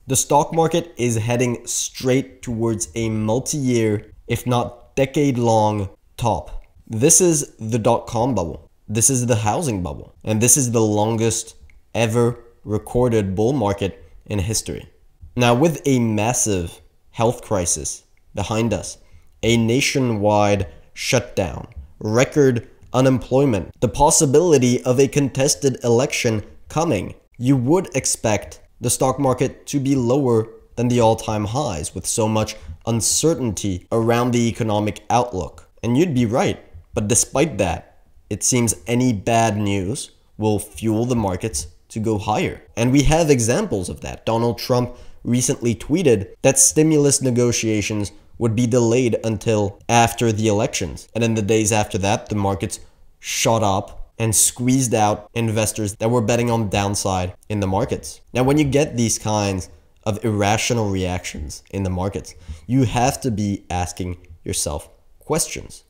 The stock market is heading straight towards a multi-year, if not decade-long top. This is the dot-com bubble. This is the housing bubble. And this is the longest ever recorded bull market in history. Now, with a massive health crisis behind us, a nationwide shutdown, record unemployment, the possibility of a contested election coming, you would expect the stock market to be lower than the all-time highs with so much uncertainty around the economic outlook. And you'd be right. But despite that, it seems any bad news will fuel the markets to go higher. And we have examples of that. Donald Trump recently tweeted that stimulus negotiations would be delayed until after the elections. And in the days after that, the markets shot up and squeezed out investors that were betting on downside in the markets. Now, when you get these kinds of irrational reactions in the markets, you have to be asking yourself questions.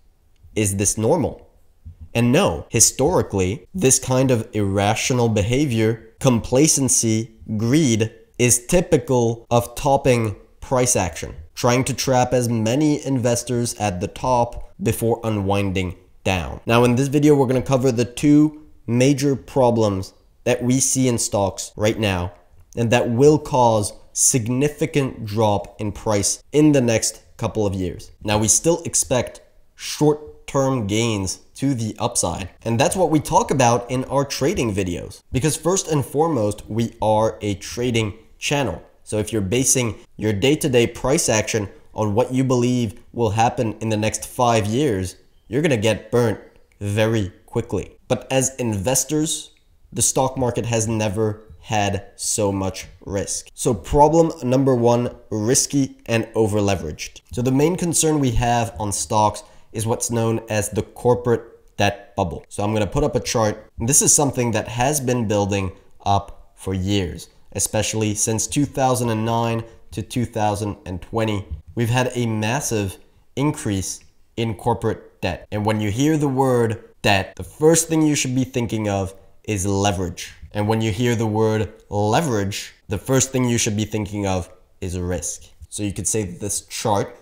Is this normal? And no, historically, this kind of irrational behavior, complacency, greed, is typical of topping price action, trying to trap as many investors at the top before unwinding down. Now, in this video, we're going to cover the two major problems that we see in stocks right now and that will cause significant drop in price in the next couple of years. Now, we still expect short-term gains to the upside, and that's what we talk about in our trading videos, because first and foremost, we are a trading channel. So if you're basing your day-to-day price action on what you believe will happen in the next 5 years, you're gonna get burnt very quickly. But as investors, the stock market has never had so much risk. So problem number one, risky and over-leveraged. So the main concern we have on stocks is what's known as the corporate debt bubble. So I'm gonna put up a chart. This is something that has been building up for years, especially since 2009 to 2020. We've had a massive increase in corporate debt. And when you hear the word debt, the first thing you should be thinking of is leverage. And when you hear the word leverage, the first thing you should be thinking of is risk. So you could say that this chart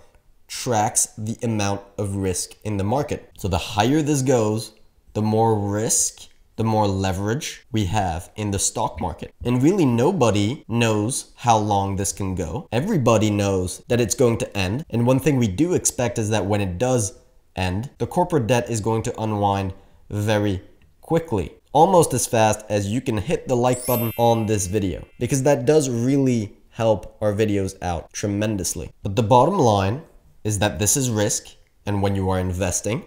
tracks the amount of risk in the market. So the higher this goes, the more risk, the more leverage we have in the stock market. And really nobody knows how long this can go. Everybody knows that it's going to end. And one thing we do expect is that when it does end, the corporate debt is going to unwind very quickly. Almost as fast as you can hit the like button on this video, because that does really help our videos out tremendously. But the bottom line is that this is risk. And when you are investing,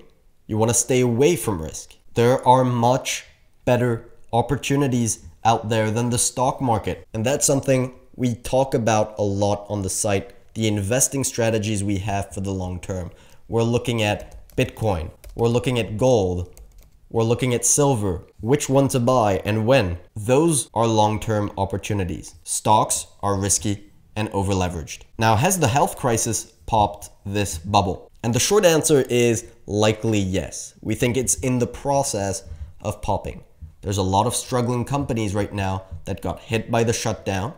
you want to stay away from risk. There are much better opportunities out there than the stock market. And that's something we talk about a lot on the site, the investing strategies we have for the long term. We're looking at Bitcoin, we're looking at gold, we're looking at silver, which one to buy and when. Those are long-term opportunities. Stocks are risky and over-leveraged. Now, has the health crisis popped this bubble? And the short answer is likely yes. We think it's in the process of popping. There's a lot of struggling companies right now that got hit by the shutdown.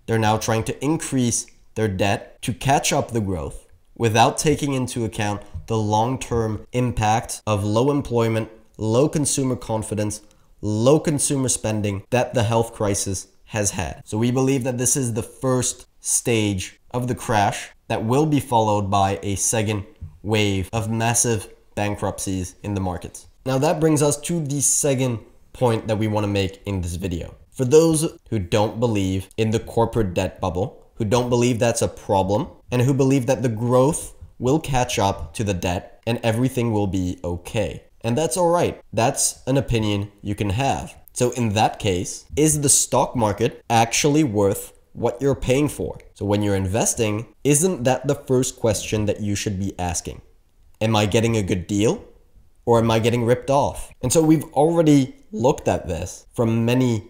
They're now trying to increase their debt to catch up the growth without taking into account the long-term impact of low employment, low consumer confidence, low consumer spending that the health crisis has had. So we believe that this is the first stage of the crash that will be followed by a second wave of massive bankruptcies in the markets. Now that brings us to the second point that we want to make in this video. For those who don't believe in the corporate debt bubble, who don't believe that's a problem, and who believe that the growth will catch up to the debt and everything will be okay. And that's all right. That's an opinion you can have. So in that case, is the stock market actually worth what you're paying for? So when you're investing, isn't that the first question that you should be asking? Am I getting a good deal or am I getting ripped off? And so we've already looked at this from many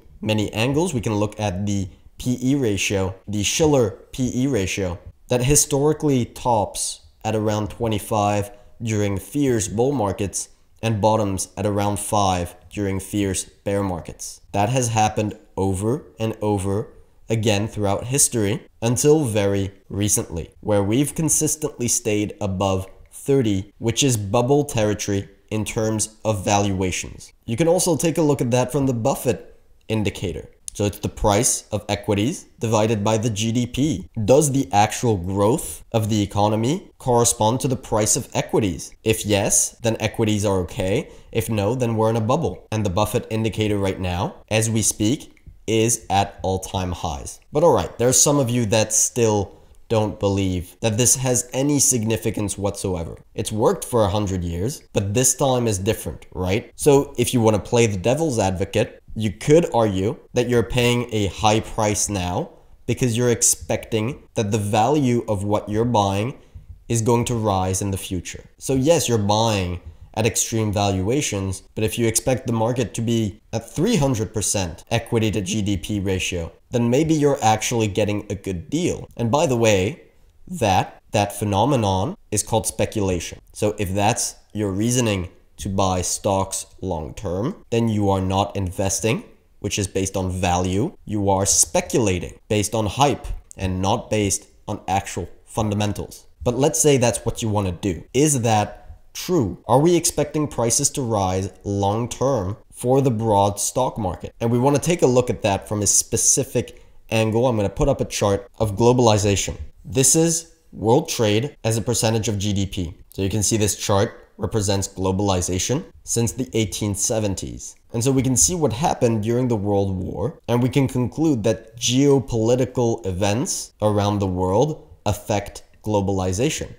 angles. We can look at the PE ratio, the Shiller PE ratio, that historically tops at around 25 during fierce bull markets and bottoms at around 5 during fierce bear markets. That has happened over and over again throughout history. until very recently, where we've consistently stayed above 30, which is bubble territory in terms of valuations. You can also take a look at that from the Buffett indicator. So it's the price of equities divided by the GDP. Does the actual growth of the economy correspond to the price of equities? If yes, then equities are okay. If no, then we're in a bubble. And the Buffett indicator right now, as we speak, is at all-time highs. But alright, there's some of you that still don't believe that this has any significance whatsoever. It's worked for 100 years, but this time is different, right? So if you want to play the devil's advocate, you could argue that you're paying a high price now because you're expecting that the value of what you're buying is going to rise in the future. So yes, you're buying at extreme valuations, but if you expect the market to be at 300% equity to GDP ratio, then maybe you're actually getting a good deal. And by the way, that phenomenon is called speculation. So if that's your reasoning to buy stocks long term, then you are not investing, which is based on value. You are speculating based on hype and not based on actual fundamentals. But let's say that's what you want to do. Is that true? Are we expecting prices to rise long term for the broad stock market? And we want to take a look at that from a specific angle. I'm going to put up a chart of globalization. This is world trade as a percentage of GDP. So you can see this chart represents globalization since the 1870s. And so we can see what happened during the World War, and we can conclude that geopolitical events around the world affect globalization.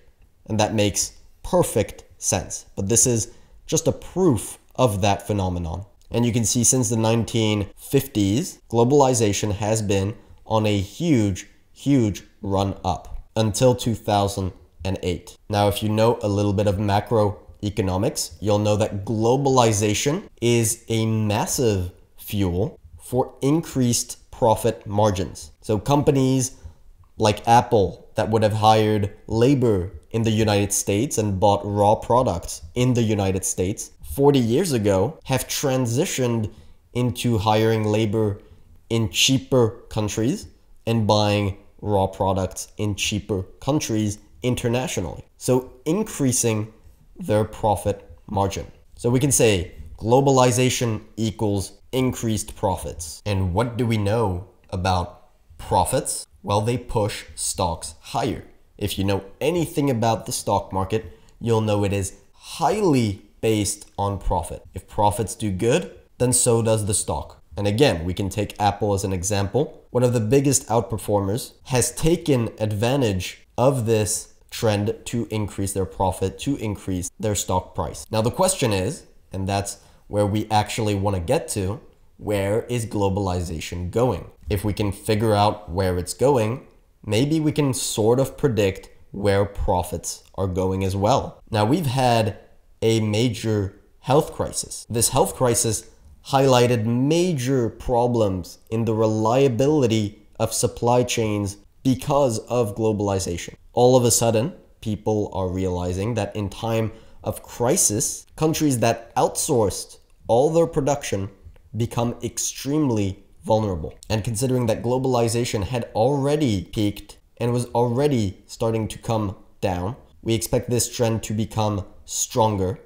And that makes perfect sense. But this is just a proof of that phenomenon. And you can see since the 1950s, globalization has been on a huge run up until 2008. Now, if you know a little bit of macroeconomics, you'll know that globalization is a massive fuel for increased profit margins. So companies like Apple that would have hired labor in the United States and bought raw products in the United States 40 years ago have transitioned into hiring labor in cheaper countries and buying raw products in cheaper countries internationally. So increasing their profit margin. So we can say globalization equals increased profits. And what do we know about profits? Well, they push stocks higher. If you know anything about the stock market, you'll know it is highly based on profit. If profits do good, then so does the stock. And again, we can take Apple as an example. One of the biggest outperformers has taken advantage of this trend to increase their profit, to increase their stock price. Now the question is, and that's where we actually want to get to, where is globalization going? If we can figure out where it's going, maybe we can sort of predict where profits are going as well. Now we've had a major health crisis. This health crisis highlighted major problems in the reliability of supply chains because of globalization. All of a sudden, people are realizing that in time of crisis, countries that outsourced all their production become extremely vulnerable. And considering that globalization had already peaked and was already starting to come down, we expect this trend to become stronger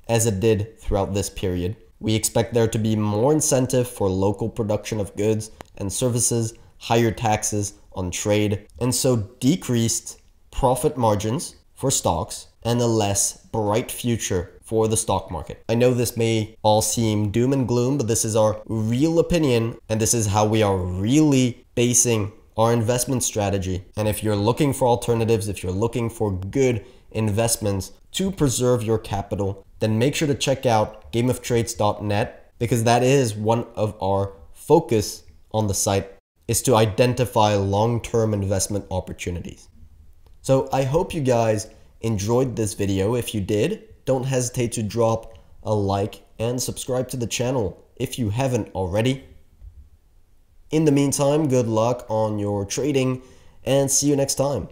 as it did throughout this period. We expect there to be more incentive for local production of goods and services, higher taxes on trade, and so decreased profit margins for stocks and a less bright future for the stock market. I know this may all seem doom and gloom, but this is our real opinion, and this is how we are really basing our investment strategy. And if you're looking for alternatives, if you're looking for good investments to preserve your capital, then make sure to check out gameoftrades.net, because that is one of our focus on the site, is to identify long-term investment opportunities. So I hope you guys enjoyed this video. If you did, don't hesitate to drop a like and subscribe to the channel if you haven't already. In the meantime, good luck on your trading and see you next time.